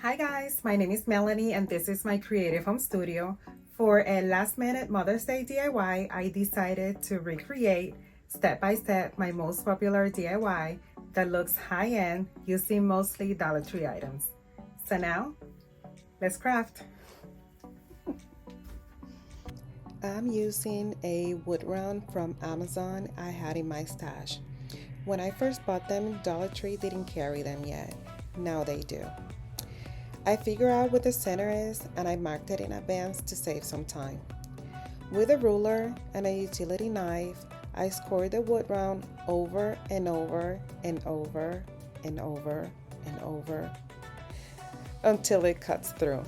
Hi guys, my name is Melanie and this is my Creative Home Studio. For a last minute Mother's Day DIY, I decided to recreate step by step my most popular DIY that looks high-end using mostly Dollar Tree items. So now, let's craft. I'm using a wood round from Amazon I had in my stash. When I first bought them, Dollar Tree didn't carry them yet. Now they do. I figure out what the center is and I marked it in advance to save some time. With a ruler and a utility knife, I scored the wood round over and over and over and over and over until it cuts through.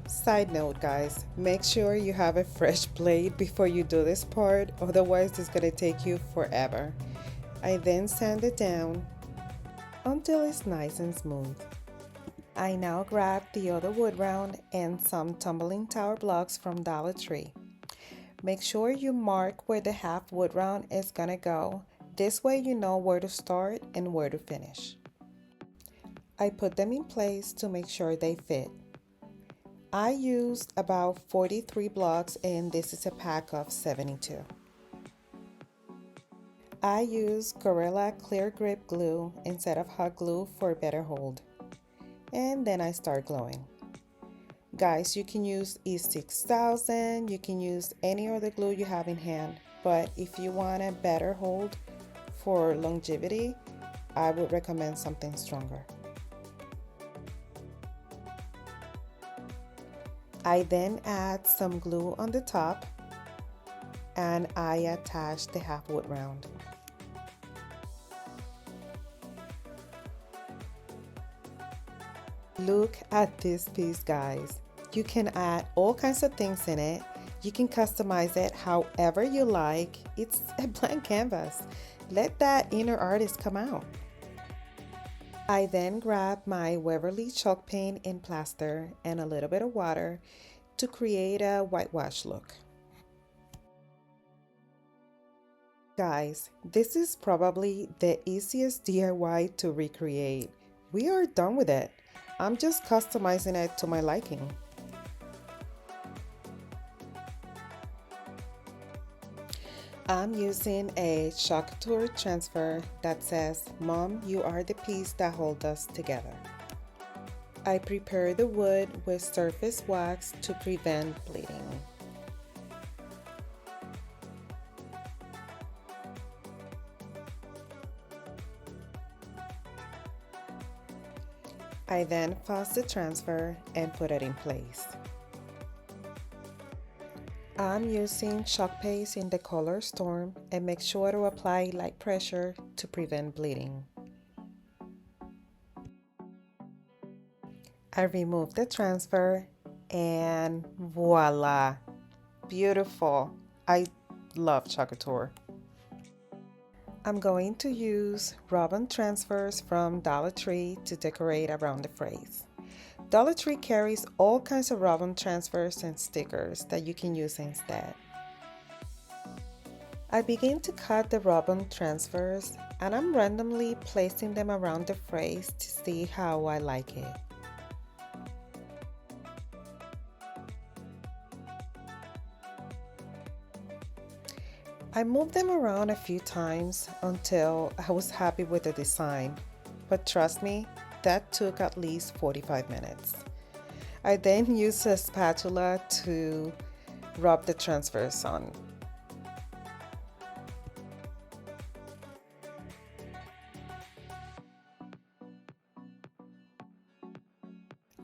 Side note guys, make sure you have a fresh blade before you do this part, otherwise it's gonna take you forever. I then sand it down until it's nice and smooth. I now grab the other wood round and some tumbling tower blocks from Dollar Tree. Make sure you mark where the half wood round is gonna go. This way you know where to start and where to finish. I put them in place to make sure they fit. I used about 43 blocks and this is a pack of 72. I use Gorilla Clear Grip glue instead of hot glue for a better hold. And then I start gluing. Guys, you can use E6000, you can use any other glue you have in hand, but if you want a better hold for longevity, I would recommend something stronger. I then add some glue on the top and I attach the half wood round. Look at this piece guys. You can add all kinds of things in it. You can customize it however you like. It's a blank canvas. Let that inner artist come out. I then grab my Waverly chalk paint and plaster and a little bit of water to create a whitewash look. Guys, this is probably the easiest DIY to recreate. We are done with it. I'm just customizing it to my liking. I'm using a Shock Tour transfer that says, "Mom, you are the piece that holds us together." I prepare the wood with surface wax to prevent bleeding. I then fast the transfer and put it in place. I'm using chalk paste in the color Storm and make sure to apply light pressure to prevent bleeding. I remove the transfer and voila! Beautiful! I love Shock Tour. I'm going to use ribbon transfers from Dollar Tree to decorate around the phrase. Dollar Tree carries all kinds of ribbon transfers and stickers that you can use instead. I begin to cut the ribbon transfers and I'm randomly placing them around the phrase to see how I like it. I moved them around a few times until I was happy with the design, but trust me, that took at least 45 minutes. I then used a spatula to rub the transfers on.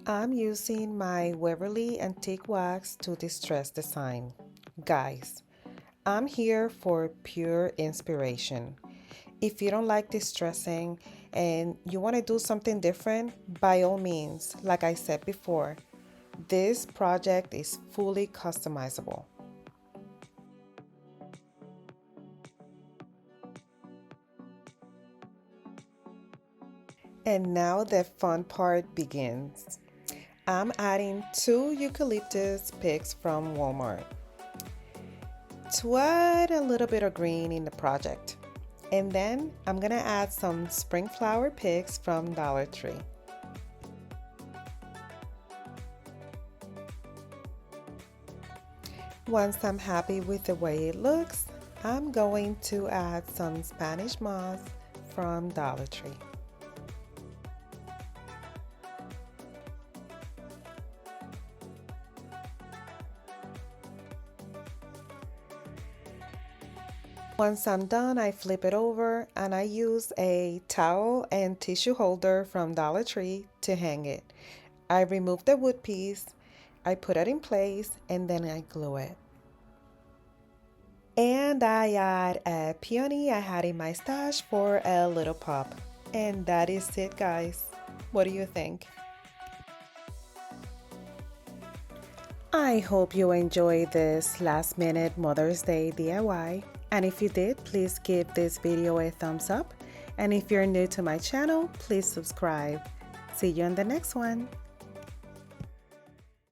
I'm using my Waverly Antique Wax to distress the sign. Guys, I'm here for pure inspiration. If you don't like distressing and you want to do something different, by all means, like I said before, this project is fully customizable. And now the fun part begins. I'm adding 2 eucalyptus picks from Walmart to add a little bit of green in the project. And then I'm gonna add some spring flower picks from Dollar Tree. Once I'm happy with the way it looks, I'm going to add some Spanish moss from Dollar Tree. Once I'm done, I flip it over and I use a towel and tissue holder from Dollar Tree to hang it. I remove the wood piece, I put it in place, and then I glue it. And I add a peony I had in my stash for a little pop. And that is it, guys. What do you think? I hope you enjoyed this last minute Mother's Day DIY. And if you did, please give this video a thumbs up. And if you're new to my channel, please subscribe. See you in the next one.